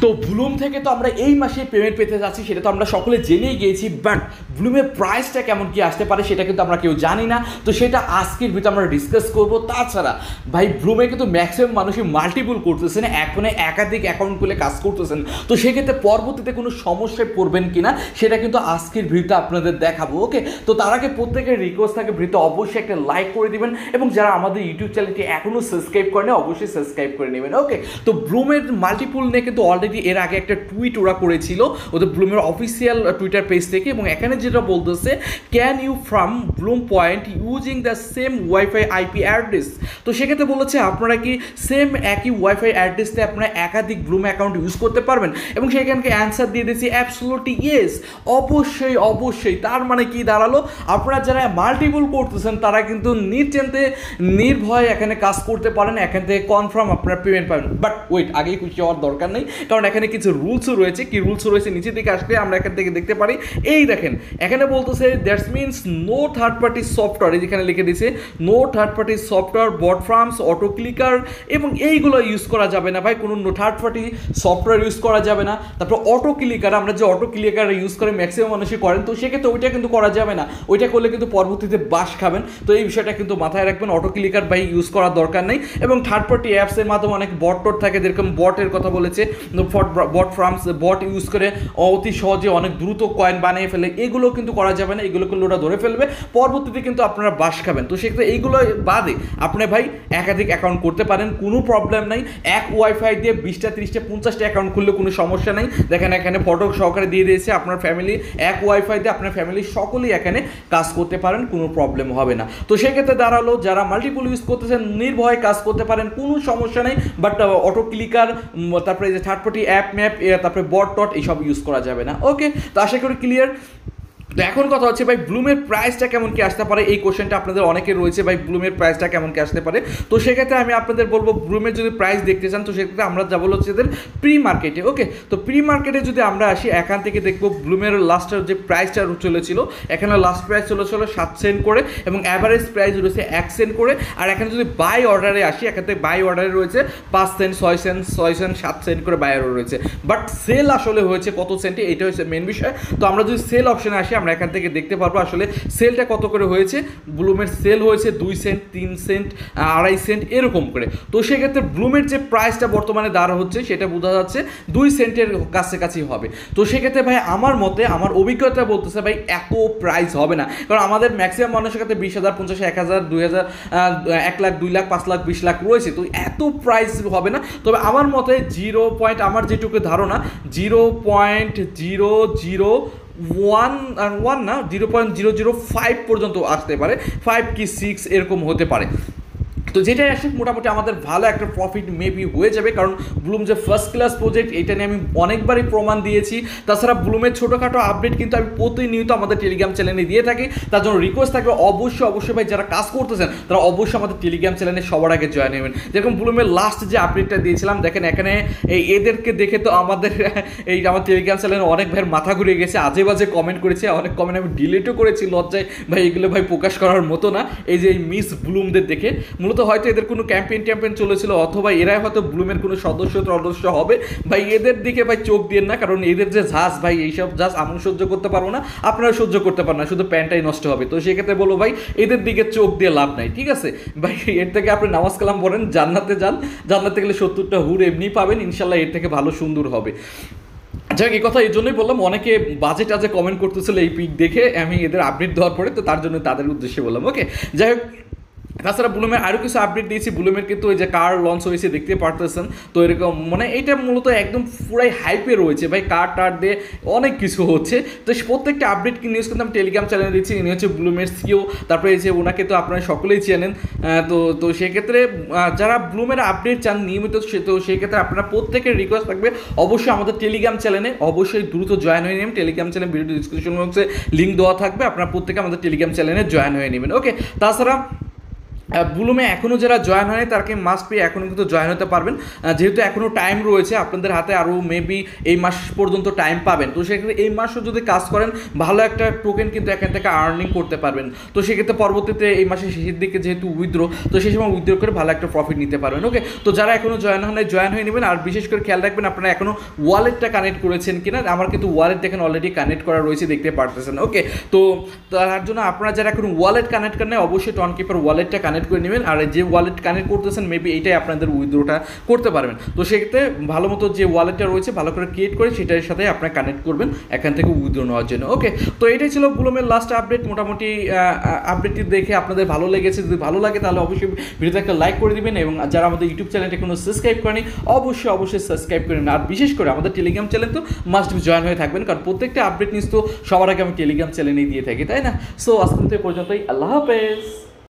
তো ব্লুম থেকে তো আমরা এই মাসে পেমেন্ট পেতে যাচ্ছি, সেটা তো আমরা সকলে জেনেই গিয়েছি, বাট ব্লুমের প্রাইসটা কেমন কি আসতে পারে সেটা কিন্তু আমরা কেউ জানি না। তো সেটা আজকের ভিতরে আমরা ডিসকাস করবো। তাছাড়া ভাই ব্লুমে কিন্তু ম্যাক্সিমাম মানুষই মাল্টিপল করতেছেন, ফোনে একাধিক অ্যাকাউন্ট খুলে কাজ করতেছেন। তো সেক্ষেত্রে পরবর্তীতে কোনো সমস্যায় পড়বেন কিনা সেটা কিন্তু আজকের ভিডিওতে আপনাদের দেখাবো। ওকে, তো তার আগে প্রত্যেকের রিকোয়েস্ট থাকে ভিডিওতে অবশ্যই একটা লাইক করে দিবেন, এবং যারা আমাদের ইউটিউব চ্যানেলটি এখনও সাবস্ক্রাইব করেনি অবশ্যই সাবস্ক্রাইব করে নেবেন। ওকে, তো ব্লুমের মাল্টিপল নিয়ে কিন্তু অলরেডি এর আগে একটা টুইট ওরা করেছিল ওদের ব্লুমের অফিসিয়াল টুইটার পেজ থেকে, এবং এখানে যেটা বলতেছে, can you from bloom point using the same wifi IP address. তো সেক্ষেত্রে বলেছে আপনারা কি সেম একই ওয়াইফাই অ্যাড্রেসে আপনারা একাধিক ব্লুম অ্যাকাউন্ট ইউজ করতে পারবেন, এবং সেখানকে অ্যান্সার দিয়ে দিয়েছি অ্যাবসলিউটলি ইয়েস, অবশ্যই অবশ্যই। তার মানে কি দাঁড়ালো, আপনারা যারা মাল্টিপল করতেছেন তারা কিন্তু নিশ্চিন্তে নির্ভয়ে এখানে কাজ করতে পারেন, এখান থেকে কনফার্ম আপনারা পেমেন্ট পাবেন। বাট ওয়েট, আগেই খুশি হওয়ার দরকার নেই, কারণ এখানে কিছু রুলসও রয়েছে। কি রুলসও রয়েছে নিচের দিকে আসলে আমরা এখান থেকে দেখতে পারি। এই দেখেন এখানে বলতেছে that's means no third party software, এই যেখানে লিখে দিয়েছে no third party software, bot farms, auto clicker, এবং এইগুলো ইউজ করা যাবে না ভাই, কোনো থার্ড পার্টি সফটওয়্যার ইউজ করা যাবে না। তারপর অটো ক্লিকার, আমরা যে অটো ক্লিকার ইউজ করে ম্যাক্সিমাম মানুষই করেন, তো সেক্ষেত্রে ওইটা কিন্তু করা যাবে না, ওইটা করলে কিন্তু পরবর্তীতে বাস খাবেন। তো এই বিষয়টা কিন্তু মাথায় রাখবেন, অটো ক্লিকার ভাই ইউজ করার দরকার নেই। এবং থার্ড পার্টি অ্যাপসের মাধ্যমে অনেক বট টট থাকে, যেরকম বটের কথা বলেছে, বট ফার্মস, বট ইউজ করে অতি সহজে অনেক দ্রুত কয়েন বানিয়ে ফেলে, এগুলো কিন্তু করা যাবে না, এগুলো করলে ওটা ধরে ফেলবে, পরবর্তীতে কিন্তু আপনারা বাস খাবেন। তো সেক্ষেত্রে এইগুলো বাদে আপনি ভাই একাধিক অ্যাকাউন্ট করতে পারেন, কোনো প্রবলেম নাই। এক ওয়াইফাই দিয়ে 20টা 30টা 50টা অ্যাকাউন্ট খুললে কোনো সমস্যা নেই। দেখেন এখানে ফটো সহকারে দিয়ে দিয়েছে, আপনার ফ্যামিলি এক ওয়াইফাই দিয়ে আপনার ফ্যামিলির সকলেই এখানে কাজ করতে পারেন, কোনো প্রবলেম হবে না। তো সেক্ষেত্রে দাঁড়ালো যারা মাল্টিপল ইউজ করতেছেন নির্ভয়ে কাজ করতে পারেন, কোনো সমস্যা নেই। বাট অটো ক্লিকার, তারপরে যে থার্ড পার্টি অ্যাপ ম্যাপ, তারপরে বট টট এইসব ইউজ করা যাবে না। ওকে, তো আশা করি ক্লিয়ার। তো এখন কথা হচ্ছে ভাই ব্লুমের প্রাইসটা কেমন কি আসতে পারে, এই কোশ্চেনটা আপনাদের অনেকের রয়েছে, ভাই ব্লুমের প্রাইসটা কেমন কি আসতে পারে। তো সেক্ষেত্রে আমি আপনাদের বলবো, ব্লুমের যদি প্রাইস দেখতে চান তো সেক্ষেত্রে আমরা যাবো হচ্ছে এদের প্রি মার্কেটে। ওকে, তো প্রি মার্কেটে যদি আমরা আসি, এখান থেকে দেখবো ব্লুমের লাস্টের যে প্রাইসটা চলেছিল, এখানে লাস্ট প্রাইস চলেছিল 7 সেন্ট করে, এবং অ্যাভারেজ প্রাইস রয়েছে 1 সেন্ট করে। আর এখানে যদি বাই অর্ডারে আসি, এখান থেকে বাই অর্ডারে রয়েছে 5 সেন্ট, 6 সেন্ট, 6 সেন্ট, 7 সেন্ট করে বাই অর্ডার রয়েছে। বাট সেল আসলে হয়েছে কত সেন্টে, এটা হচ্ছে মেন বিষয়। তো আমরা যদি সেল অপশনে আসি, আমরা এখান থেকে দেখতে পারবো আসলে সেলটা কত করে হয়েছে। ব্লুমের সেল হয়েছে 2 সেন্ট, 3 সেন্ট, 2.5 সেন্ট এরকম করে। তো সেক্ষেত্রে ব্লুমের যে প্রাইসটা বর্তমানে দাঁড়া হচ্ছে সেটা বোঝা যাচ্ছে 2 সেন্টের কাছাকাছি হবে। তো সেক্ষেত্রে ভাই আমার মতে, আমার অভিজ্ঞতা বলতেছে ভাই এত প্রাইস হবে না, কারণ আমাদের ম্যাক্সিমাম মানুষের কাছে 20,000, 50,000, 1,000, 2,000, 1 লাখ, 2 লাখ, 5 লাখ, 20 লাখ রয়েছে। তো এত প্রাইস হবে না। তবে আমার মতে আমার যেটুকু ধারণা 0.001 না 0.005 পর্যন্ত আসতে পারে, 5 কি 6 এরকম হতে পারে। তো যেটাই আসে মোটামুটি আমাদের ভালো একটা প্রফিট মেবি হয়ে যাবে, কারণ ব্লুম যে ফার্স্ট ক্লাস প্রজেক্ট এটা নিয়ে আমি অনেকবারই প্রমাণ দিয়েছি। তাছাড়া ব্লুমের ছোটোখাটো আপডেট কিন্তু আমি প্রতিনিয়ত আমাদের টেলিগ্রাম চ্যানেলে দিয়ে থাকি। তার জন্য রিকোয়েস্ট থাকবে অবশ্যই ভাই যারা কাজ করতেছেন তারা অবশ্যই আমাদের টেলিগ্রাম চ্যানেলে সবার আগে জয়েন হবেন। যেরকম ব্লুমের লাস্ট যে আপডেটটা দিয়েছিলাম, দেখেন এখানে এদেরকে দেখে তো আমাদের আমার টেলিগ্রাম চ্যানেলে অনেক ভাইয়ের মাথা ঘুরে গেছে, আজে বাজে কমেন্ট করেছে, অনেক কমেন্ট আমি ডিলিটও করেছি লজ্জায়, ভাই এগুলো ভাই প্রকাশ করার মতো না। এই যে এই মিস ব্লুমদের দেখে মূলত হয়তো এদের কোনো ক্যাম্পেইন চলেছিল, অথবা এরাই হয়তো ব্লুমের কোনো সদস্য হবে। ভাই এদের দিকে ভাই চোখ দিয়ে না, কারণ এদের যে ঝাঁস ভাই, এইসব ঝাঁস আমি সহ্য করতে পারবো না, আপনারা সহ্য করতে পারেন না, শুধু প্যান্টটাই নষ্ট হবে। তো সেক্ষেত্রে বলবো ভাই এদের দিকে চোখ দিয়ে লাভ নাই, ঠিক আছে ভাই। এর থেকে আপনি নামাজ কালাম পড়েন, জান্নাতে যান, জান্নাতে গেলে 70টা হুর এমনি পাবেন, ইনশাল্লাহ এর থেকে ভালো সুন্দর হবে। যাক, এই কথা এই জন্যই বললাম, অনেকে বাজে টাজে কমেন্ট করতেছিল এই পিক দেখে, আমি এদের আপডেট দেওয়ার পরে, তো তার জন্য তাদের উদ্দেশ্যে বললাম। ওকে, যাই হোক, তাছাড়া ব্লুমের আরও কিছু আপডেট দিয়েছি। ব্লুমের কিন্তু ওই যে কার লঞ্চ হয়েছে দেখতে পারতেছেন, তো এরকম মানে এইটা মূলত একদম পুরাই হাইপে রয়েছে ভাই, কার দিয়ে অনেক কিছু হচ্ছে। তো প্রত্যেকটা আপডেট নিউজ কিন্তু আমি টেলিগ্রাম চ্যানেলে দিচ্ছি। ইনি হচ্ছে ব্লুমের সিও, তারপরে এই যে ওনাকে তো আপনারা সকলেই চেনেন। তো সেক্ষেত্রে যারা ব্লুমের আপডেট চান নিয়মিত, তো সেক্ষেত্রে আপনারা প্রত্যেকের রিকোয়েস্ট থাকবে অবশ্যই আমাদের টেলিগ্রাম চ্যানেলে অবশ্যই দ্রুত জয়েন হয়ে নেবেন। টেলিগ্রাম চ্যানেল ভিডিও ডিসক্রিপশন বক্সে লিঙ্ক দেওয়া থাকবে, আপনারা প্রত্যেকে আমাদের টেলিগ্রাম চ্যানেলে জয়েন হয়ে নেবেন। ওকে, তাছাড়া ব্লুমে এখনও যারা জয়েন হয়নি তাকে মাস্ট বি এখনও কিন্তু জয়েন হতে পারবেন, যেহেতু এখনও টাইম রয়েছে আপনাদের হাতে, আরও মেবি এই মাস পর্যন্ত টাইম পাবেন। তো সেক্ষেত্রে এই মাসও যদি কাজ করেন ভালো একটা টোকেন কিন্তু এখান থেকে আর্নিং করতে পারবেন। তো সেক্ষেত্রে পরবর্তীতে এই মাসের শেষের দিকে যেহেতু উইথড্র, তো সেই সময় উইথড্র করে ভালো একটা প্রফিট নিতে পারবেন। ওকে, তো যারা এখনও জয়েন হন জয়েন হয়ে নেবেন। আর বিশেষ করে খেয়াল রাখবেন আপনারা এখনও ওয়ালেটটা কানেক্ট করেছেন কিনা। আমার কিন্তু ওয়ালেট দেখেন অলরেডি কানেক্ট করা রয়েছে, দেখতে পারতেছেন। ওকে, তো তার জন্য আপনারা যারা এখন ওয়ালেট কানেক্ট করেন অবশ্যই টনকিপার ওয়ালেটটা কানেক্ট করে নেবেন। আর যে ওয়ালেট কানেক্ট করতেছেন মেবি এইটাই আপনাদের উইথড্রটা করতে পারবেন। তো সেক্ষেত্রে ভালো মতো যে ওয়ালেটটা রয়েছে ভালো করে ক্রিয়েট করে সেটার সাথে আপনারা কানেক্ট করবেন এখান থেকে উইথড্র নেওয়ার জন্য। ওকে, তো এটাই ছিল ব্লুমের লাস্ট আপডেট। মোটামুটি আপডেটটি দেখে আপনাদের ভালো লেগেছে, যদি ভালো লাগে তাহলে অবশ্যই ভিডিওতে একটা লাইক করে দিবেন, এবং যারা আমাদের ইউটিউব চ্যানেলটা এখনো সাবস্ক্রাইব করেনি অবশ্যই সাবস্ক্রাইব করেন। আর বিশেষ করে আমাদের টেলিগ্রাম চ্যানেল তো মাস্ট বি জয়েন হয়ে থাকবেন, কারণ প্রত্যেকটা আপডেট নিউজ তো সবার আগে আমি টেলিগ্রাম চ্যানেলেই দিয়ে থাকি, তাই না? সো আজকে পর্যন্তই, আল্লাহ হাফেজ।